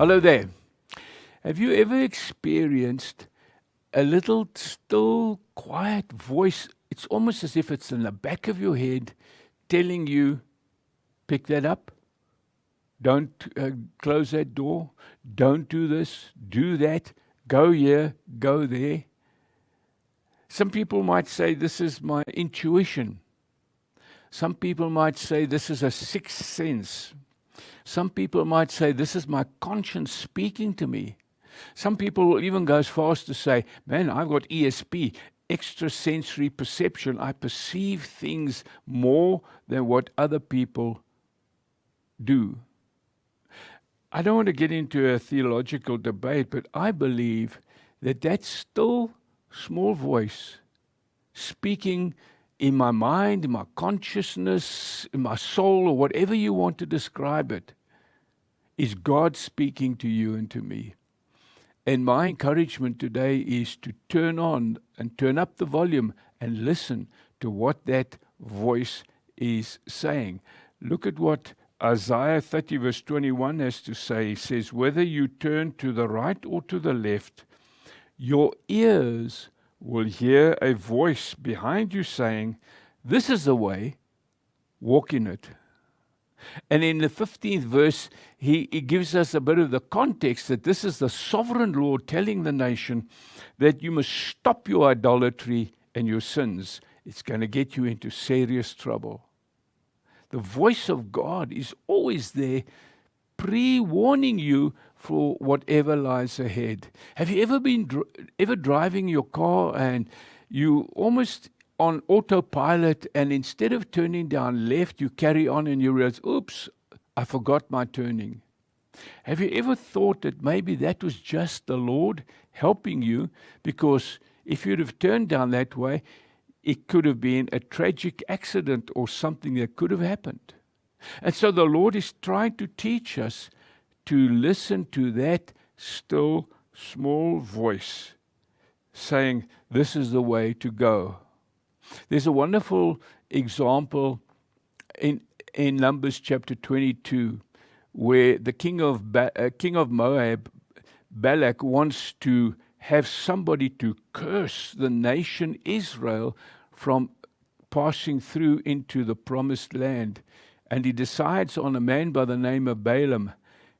Hello there. Have you ever experienced a little still, quiet voice? It's almost as if it's in the back of your head telling you, pick that up, don't close that door, don't do this, do that, go here, go there. Some people might say this is my intuition. Some people might say this is a sixth sense. Some people might say this is my conscience speaking to me. Some people will even go as far as to say, man, I've got ESP, extrasensory perception. I perceive things more than what other people do. I don't want to get into a theological debate, but I believe that still small voice speaking in my mind, in my consciousness, in my soul, or whatever you want to describe it, is God speaking to you and to me. And my encouragement today is to turn on and turn up the volume and listen to what that voice is saying. Look at what Isaiah 30 verse 21 has to say. He says, whether you turn to the right or to the left, your ears will hear a voice behind you saying, this is the way, walk in it. And in the 15th verse, he gives us a bit of the context that this is the sovereign Lord telling the nation that you must stop your idolatry and your sins. It's going to get you into serious trouble. The voice of God is always there, pre-warning you for whatever lies ahead. Have you ever been ever driving your car and you almost on autopilot, and instead of turning down left, you carry on and you realize, oops, I forgot my turning. Have you ever thought that maybe that was just the Lord helping you? Because if you'd have turned down that way, it could have been a tragic accident or something that could have happened. And so the Lord is trying to teach us to listen to that still small voice saying, this is the way to go. There's a wonderful example in Numbers chapter 22 where the king of Moab, Balak, wants to have somebody to curse the nation Israel from passing through into the promised land. And he decides on a man by the name of Balaam.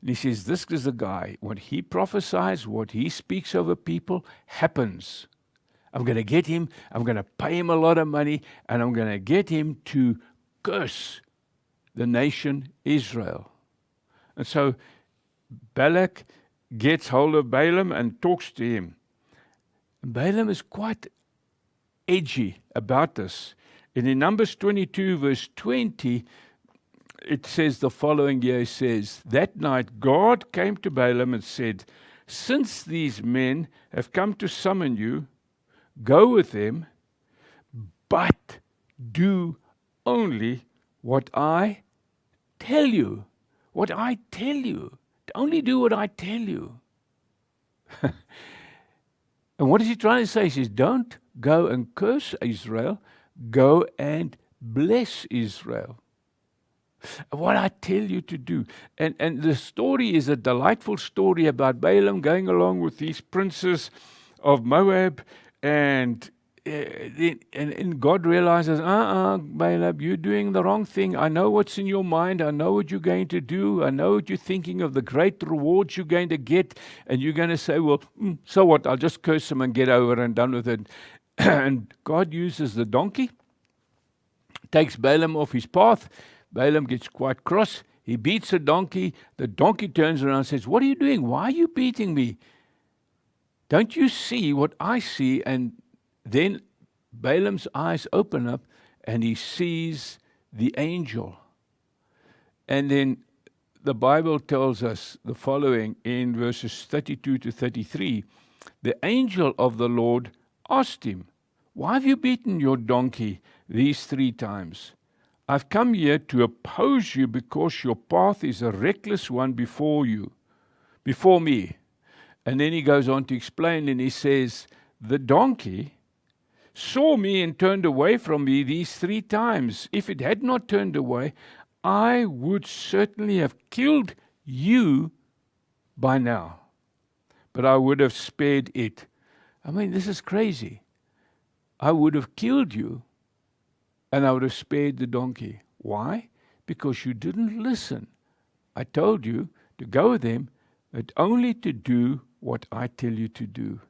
And he says, this is the guy. What he prophesies, what he speaks over people, happens. I'm going to get him, I'm going to pay him a lot of money, and I'm going to get him to curse the nation Israel. And so Balak gets hold of Balaam and talks to him. And Balaam is quite edgy about this. And in Numbers 22 verse 20, it says the following year, it says, that night God came to Balaam and said, since these men have come to summon you, go with them, but do only what I tell you. What I tell you. Only do what I tell you. And what is he trying to say? He says, don't go and curse Israel. Go and bless Israel. What I tell you to do. And the story is a delightful story about Balaam going along with these princes of Moab. And God realizes, Balaam, you're doing the wrong thing. I know what's in your mind. I know what you're going to do. I know what you're thinking of, the great rewards you're going to get. And you're going to say, well, so what? I'll just curse him and get over and done with it. And God uses the donkey, takes Balaam off his path. Balaam gets quite cross. He beats the donkey. The donkey turns around and says, what are you doing? Why are you beating me? Don't you see what I see? And then Balaam's eyes open up and he sees the angel. And then the Bible tells us the following in verses 32 to 33. The angel of the Lord asked him, why have you beaten your donkey these 3 times? I've come here to oppose you because your path is a reckless one before me. And then he goes on to explain, and he says, the donkey saw me and turned away from me these 3 times. If it had not turned away, I would certainly have killed you by now, but I would have spared it. I mean, this is crazy. I would have killed you and I would have spared the donkey. Why? Because you didn't listen. I told you to go with them, but only to do what I tell you to do.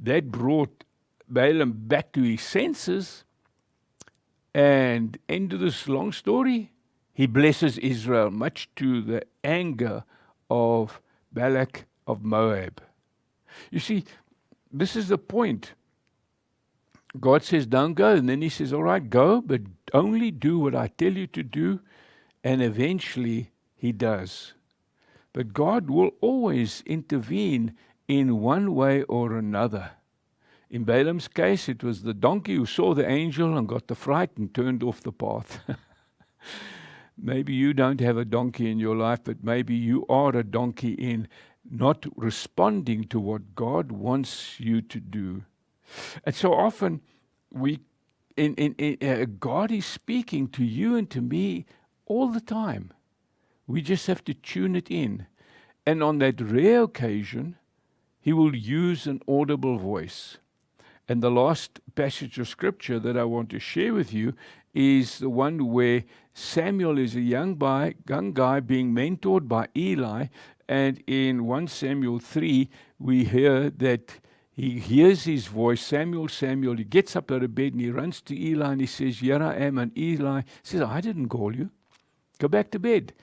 That brought Balaam back to his senses. And end of this long story, he blesses Israel, much to the anger of Balak of Moab. You see, this is the point. God says, don't go. And then he says, all right, go, but only do what I tell you to do. And eventually he does. But God will always intervene in one way or another. In Balaam's case, it was the donkey who saw the angel and got the fright and turned off the path. Maybe you don't have a donkey in your life, but maybe you are a donkey in not responding to what God wants you to do. And so often, God is speaking to you and to me all the time. We just have to tune it in. And on that rare occasion, he will use an audible voice. And the last passage of scripture that I want to share with you is the one where Samuel is a young guy being mentored by Eli. And in 1 Samuel 3, we hear that he hears his voice, Samuel, Samuel. He gets up out of bed and he runs to Eli and he says, here I am. And Eli says, I didn't call you. Go back to bed.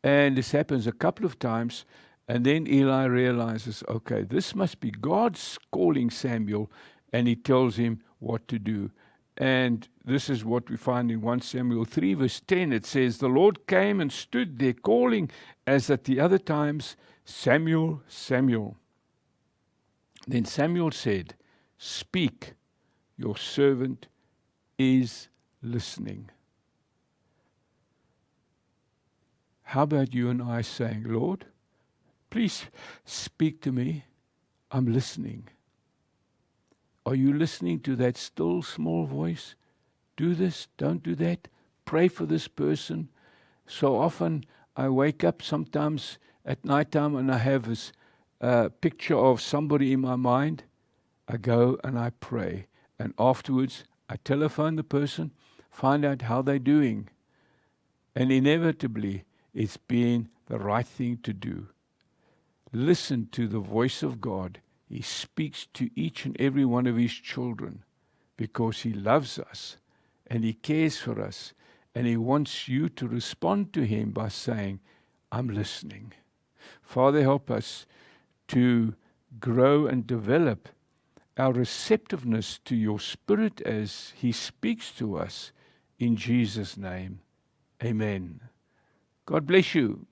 And this happens a couple of times. And then Eli realizes, okay, this must be God's calling Samuel. And he tells him what to do. And this is what we find in 1 Samuel 3 verse 10. It says, the Lord came and stood there calling as at the other times, Samuel, Samuel. Then Samuel said, speak, your servant is listening. How about you and I saying, Lord, please speak to me. I'm listening. Are you listening to that still small voice? Do this, don't do that. Pray for this person. So often I wake up sometimes at night time and I have this picture of somebody in my mind. I go and I pray. And afterwards I telephone the person, find out how they're doing. And inevitably it's been the right thing to do. Listen to the voice of God. He speaks to each and every one of his children because he loves us and he cares for us and he wants you to respond to him by saying, I'm listening. Father, help us to grow and develop our receptiveness to your Spirit as he speaks to us in Jesus' name. Amen. God bless you.